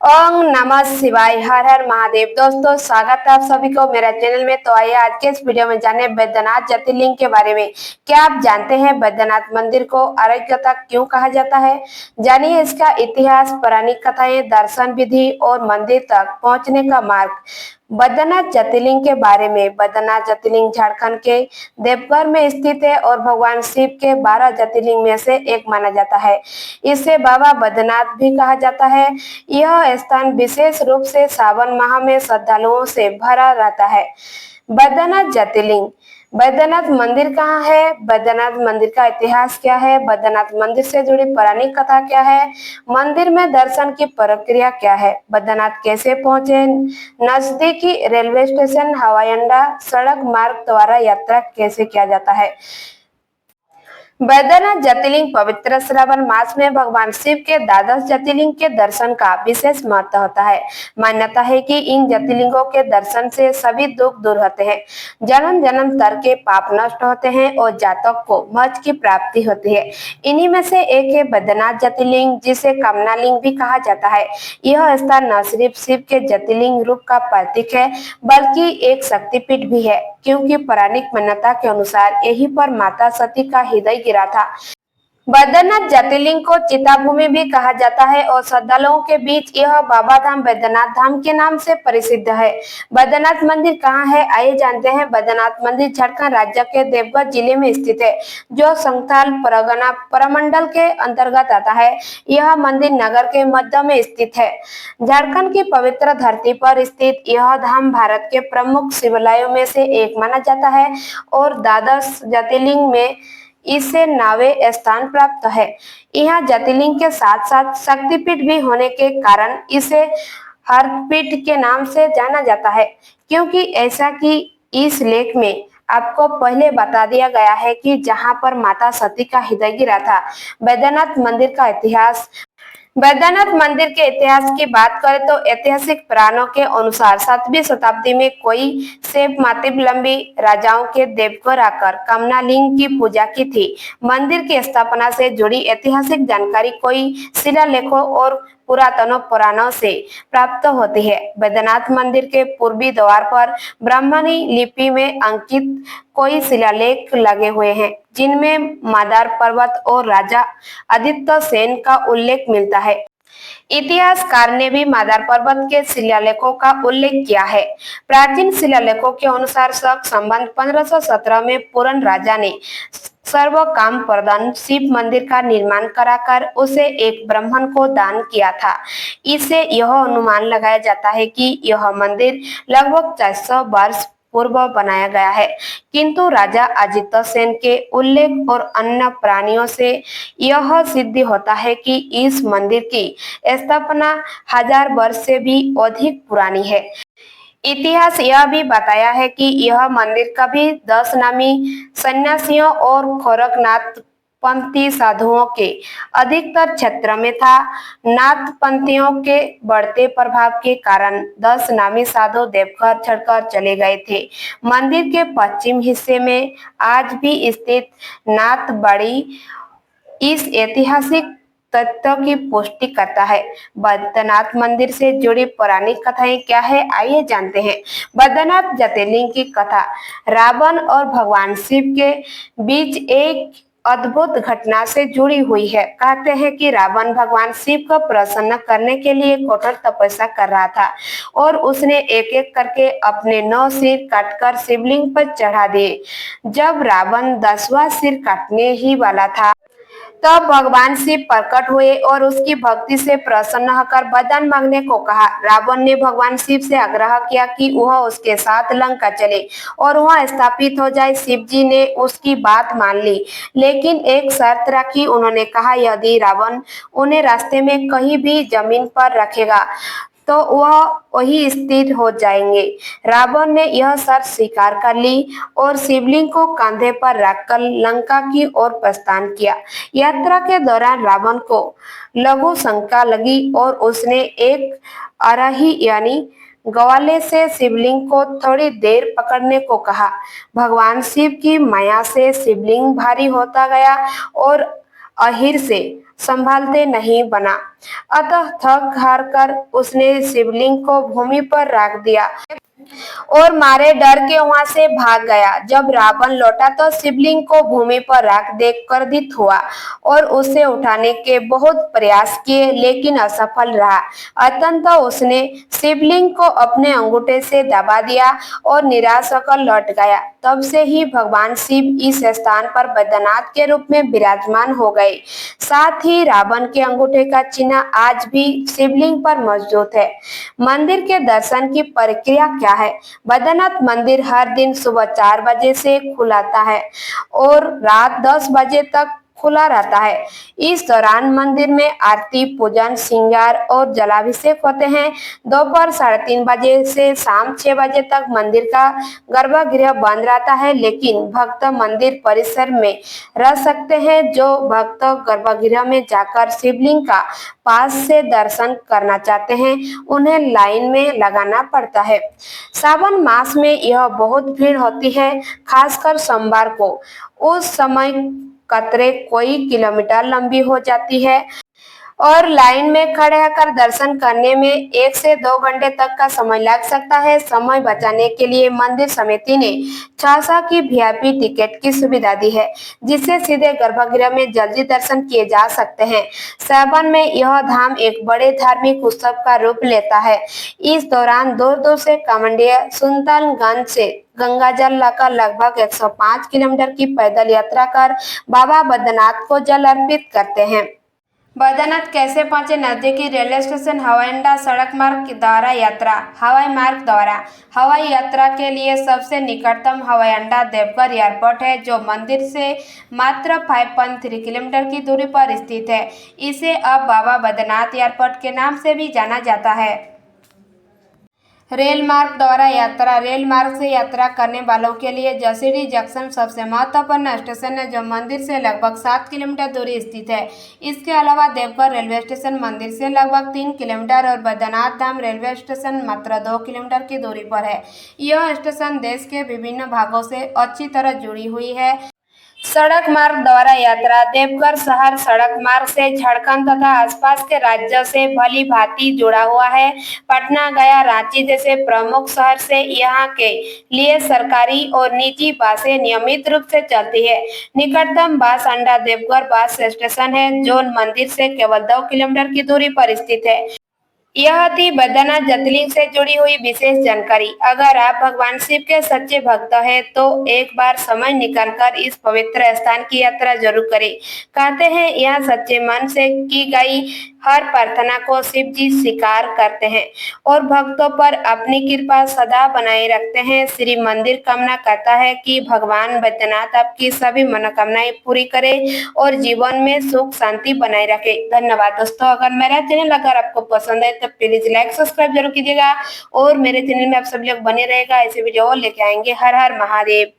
ओम नमः शिवाय। हर हर महादेव। दोस्तों, स्वागत है आप सभी को मेरा चैनल में। तो आइए आज के इस वीडियो में जाने बैद्यनाथ ज्योतिर्लिंग के बारे में। क्या आप जानते हैं बैद्यनाथ मंदिर को आरोग्यता क्यों कहा जाता है? जानिए इसका इतिहास, पौराणिक कथाएं, दर्शन विधि और मंदिर तक पहुंचने का मार्ग। बैद्यनाथ ज्योतिर्लिंग के बारे में। बैद्यनाथ ज्योतिर्लिंग झारखंड के देवघर में स्थित है और भगवान शिव के 12 ज्योतिर्लिंग में से एक माना जाता है। इसे बाबा बैद्यनाथ भी कहा जाता है। यह स्थान विशेष रूप से सावन माह में श्रद्धालुओं से भरा रहता है। बैद्यनाथ ज्योतिर्लिंग। बैद्यनाथ मंदिर कहाँ है? बैद्यनाथ मंदिर का इतिहास क्या है? बैद्यनाथ मंदिर से जुड़ी पौराणिक कथा क्या है? मंदिर में दर्शन की प्रक्रिया क्या है? बैद्यनाथ कैसे पहुंचे? नजदीकी रेलवे स्टेशन, हवाई अड्डा, सड़क मार्ग द्वारा यात्रा कैसे किया जाता है? बैद्यनाथ ज्योतिर्लिंग पवित्र श्रावण मास में भगवान शिव के द्वादश ज्योतिर्लिंग के दर्शन का विशेष महत्व होता है। मान्यता है कि इन ज्योतिर्लिंगों के दर्शन से सभी दुख दूर होते हैं, जन्म जन्मांतर के पाप नष्ट होते हैं और जातक को मोक्ष की प्राप्ति होती है। इन्हीं में से एक है बैद्यनाथ ज्योतिर्लिंग, जिसे कामना लिंग भी कहा जाता है। यह स्थान न सिर्फ शिव के ज्योतिर्लिंग रूप का प्रतीक है, बल्कि एक शक्तिपीठ भी है, क्योंकि पौराणिक मान्यता के अनुसार यहीं पर माता सती का हृदय गिरा था। बैद्यनाथ ज्योतिर्लिंग को चिताभूमि भी कहा जाता है और श्रद्धालुओं के बीच यह बाबा धाम, बैद्यनाथ धाम के नाम से प्रसिद्ध है। बैद्यनाथ मंदिर कहाँ है, आइए जानते हैं। बैद्यनाथ मंदिर झारखंड राज्य के देवघर जिले में स्थित है, जो संथाल परगना प्रमंडल के अंतर्गत आता है। यह मंदिर नगर के मध्य में स्थित है। झारखंड की पवित्र धरती पर स्थित यह धाम भारत के प्रमुख शिवालयों में से एक माना जाता है और द्वादश ज्योतिर्लिंग में इसे नावे स्थान प्राप्त है। यहाँ ज्योतिर्लिंग के साथ साथ शक्तिपीठ भी होने के कारण इसे हरपीठ के नाम से जाना जाता है, क्योंकि ऐसा कि इस लेख में आपको पहले बता दिया गया है कि जहां पर माता सती का हृदय गिरा था। बैद्यनाथ मंदिर का इतिहास। बैद्यनाथ मंदिर के इतिहास की बात करें तो ऐतिहासिक पुराणों के अनुसार 7वीं शताब्दी में कोई सेठ मातिबलंबी राजाओं के देवघर आकर कामना लिंग की पूजा की थी। मंदिर की स्थापना से जुड़ी ऐतिहासिक जानकारी कोई शिलालेखों और पुरातनों पुराणों से प्राप्त होती है। बैद्यनाथ मंदिर के पूर्वी द्वार पर ब्राह्मणी लिपि में अंकित कोई शिलालेख लगे हुए हैं, जिनमें मादार पर्वत और राजा आदित्य सेन का उल्लेख मिलता है। इतिहासकार ने भी मादार पर्वत के शिलालेखों का उल्लेख किया है। प्राचीन शिलालेखों के अनुसार शक संबंध 1517 में पूरन राजा ने सर्व काम प्रदान शिव मंदिर का निर्माण कराकर उसे एक ब्राह्मण को दान किया था। इससे यह अनुमान लगाया जाता है कि यह मंदिर लगभग 400 वर्ष पूर्व बनाया गया है, किंतु राजा आदित्य सेन के उल्लेख और अन्य प्राणियों से यह सिद्ध होता है कि इस मंदिर की स्थापना 1000 वर्ष से भी अधिक पुरानी है। इतिहास यह भी बताया है कि यह मंदिर कभी 10 नामी सन्यासियों और गोरखनाथ पंथी साधुओं के अधिकतर क्षेत्र में था। नाथ पंथियों के बढ़ते प्रभाव के कारण 10 नामी साधु देवघर छोड़कर चले गए थे। मंदिर के पश्चिम हिस्से में आज भी स्थित नाथ बाड़ी इस ऐतिहासिक तथ्य की पुष्टि करता है। बैद्यनाथ मंदिर से जुड़ी पौराणिक कथाएं क्या है, आइए जानते हैं। बैद्यनाथ ज्योतिर्लिंग की कथा। रावण और भगवान शिव के बीच एक अद्भुत घटना से जुड़ी हुई है। कहते हैं कि रावण भगवान शिव को प्रसन्न करने के लिए कठोर तपस्या कर रहा था और उसने एक एक करके अपने 9 सिर काटकर शिवलिंग पर चढ़ा दिए। जब रावण 10वां सिर काटने ही वाला था, तब भगवान शिव प्रकट हुए और उसकी भक्ति से प्रसन्न होकर वरदान मांगने को कहा। रावण ने भगवान शिव से आग्रह किया कि वह उसके साथ लंका चले और वहां स्थापित हो जाए। शिव जी ने उसकी बात मान ली, लेकिन एक शर्त रखी। उन्होंने कहा, यदि रावण उन्हें रास्ते में कहीं भी जमीन पर रखेगा तो वह वही स्थिर हो जाएंगे। रावण ने यह शर्त स्वीकार कर ली और शिवलिंग को कंधे पर रखकर लंका की ओर प्रस्थान किया। यात्रा के दौरान रावण को लघु शंका लगी और उसने एक अराही यानी ग्वाले से शिवलिंग को थोड़ी देर पकड़ने को कहा। भगवान शिव की माया से शिवलिंग भारी होता गया और अहिर से संभालते नहीं बना। अतः थक हार कर उसने शिवलिंग को भूमि पर रख दिया और मारे डर के वहां से भाग गया। जब रावण लौटा तो शिवलिंग को भूमि पर रख देख क्रोधित हुआ और उसे उठाने के बहुत प्रयास किए, लेकिन असफल रहा। अंततः उसने शिवलिंग को अपने अंगूठे से दबा दिया और निराश होकर लौट गया। तब से ही भगवान शिव इस स्थान पर बैद्यनाथ के रूप में विराजमान हो गए। साथ ही रावण के अंगूठे का चिन्ह आज भी शिवलिंग पर मौजूद है। मंदिर के दर्शन की प्रक्रिया क्या है? बैद्यनाथ मंदिर हर दिन सुबह 4 बजे से खुलाता है और रात 10 बजे तक खुला रहता है। इस दौरान मंदिर में आरती, पूजन, श्रृंगार और जलाभिषेक होते हैं। दोपहर 3:30 बजे से शाम 6 बजे तक मंदिर का गर्भगृह बंद रहता है, लेकिन भक्त मंदिर परिसर में रह सकते हैं। जो भक्त गर्भगृह में जाकर शिवलिंग का पास से दर्शन करना चाहते हैं, उन्हें लाइन में लगाना पड़ता है। सावन मास में यह बहुत भीड़ होती है, खासकर सोमवार को। उस समय कतारें कई किलोमीटर लंबी हो जाती है और लाइन में खड़े होकर दर्शन करने में 1 से 2 घंटे तक का समय लग सकता है। समय बचाने के लिए मंदिर समिति ने 600 की वीआईपी टिकट की सुविधा दी है, जिससे सीधे गर्भगृह में जल्दी दर्शन किए जा सकते हैं। सावन में यह धाम एक बड़े धार्मिक उत्सव का रूप लेता है। इस दौरान दूर दूर से कांवड़िये सुल्तानगंज से गंगा जल लाकर लगभग 105 किलोमीटर की पैदल यात्रा कर बाबा बैद्यनाथ को जल अर्पित करते हैं। बैद्यनाथ कैसे पहुंचे? नजदीकी रेलवे स्टेशन, हवाई अड्डा, सड़क मार्ग द्वारा यात्रा। हवाई मार्ग द्वारा हवाई यात्रा के लिए सबसे निकटतम हवाई अड्डा देवघर एयरपोर्ट है, जो मंदिर से मात्र 5.3 किलोमीटर की दूरी पर स्थित है। इसे अब बाबा बैद्यनाथ एयरपोर्ट के नाम से भी जाना जाता है। रेल मार्ग द्वारा यात्रा। रेल मार्ग से यात्रा करने वालों के लिए जसीडीह जंक्शन सबसे महत्वपूर्ण स्टेशन है, जो मंदिर से लगभग 7 किलोमीटर दूरी स्थित है। इसके अलावा देवघर रेलवे स्टेशन मंदिर से लगभग 3 किलोमीटर और बैद्यनाथ धाम रेलवे स्टेशन मात्र 2 किलोमीटर की दूरी पर है। यह स्टेशन देश के विभिन्न भागों से अच्छी तरह जुड़ी हुई है। सड़क मार्ग द्वारा यात्रा। देवघर शहर सड़क मार्ग से झारखंड तथा आसपास के राज्यों से भली भांति जुड़ा हुआ है। पटना, गया, रांची जैसे प्रमुख शहर से यहाँ के लिए सरकारी और निजी बसें नियमित रूप से चलती है। निकटतम बस अड्डा देवघर बस स्टेशन है, जो मंदिर से केवल 2 किलोमीटर की दूरी पर स्थित है। यह थी बैद्यनाथ ज्योतिर्लिंग से जुड़ी हुई विशेष जानकारी। अगर आप भगवान शिव के सच्चे भक्त हैं तो एक बार समय निकालकर इस पवित्र स्थान की यात्रा जरूर करें। कहते हैं यहाँ सच्चे मन से की गई हर प्रार्थना को शिव जी स्वीकार करते हैं और भक्तों पर अपनी कृपा सदा बनाए रखते हैं। श्री मंदिर कामना करता है कि भगवान बैद्यनाथ आपकी सभी मनोकामनाएं पूरी करे और जीवन में सुख शांति बनाए रखे। धन्यवाद दोस्तों। अगर मेरा चैनल अगर आपको पसंद है तो प्लीज लाइक सब्सक्राइब जरूर कीजिएगा और मेरे चैनल में आप सभी लोग बने रहेगा। ऐसे वीडियो और लेके आएंगे। हर हर महादेव।